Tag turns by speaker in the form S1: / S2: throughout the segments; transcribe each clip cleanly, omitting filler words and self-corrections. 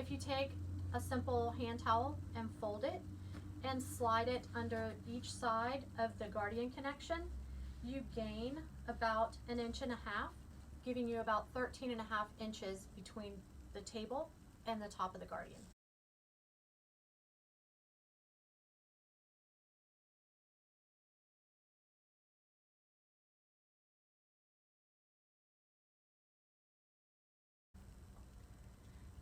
S1: if you take a simple hand towel and fold it and slide it under each side of the Guardian connection, you gain about 1.5 inches, giving you about 13.5 inches between the table and the top of the Guardian.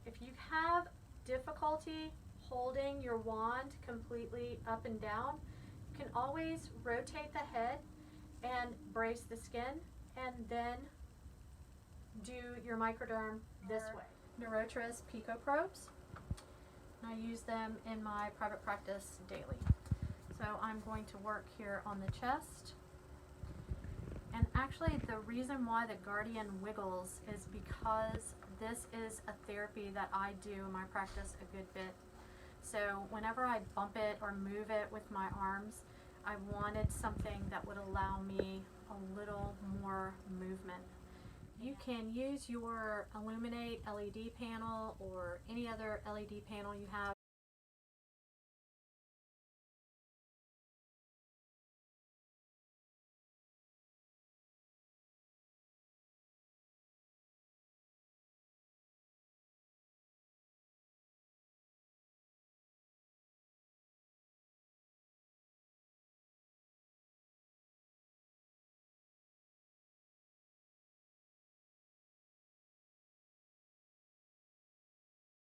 S1: If you have difficulty holding your wand completely up and down, you can always rotate the head and brace the skin, and then do your microderm this way. Neuroteris Pico probes. I use them in my private practice daily. So I'm going to work here on the chest. And actually the reason why the Guardian wiggles is because this is a therapy that I do in my practice a good bit. So whenever I bump it or move it with my arms, I wanted something that would allow me a little more movement. You can use your Illuminate LED panel or any other LED panel you have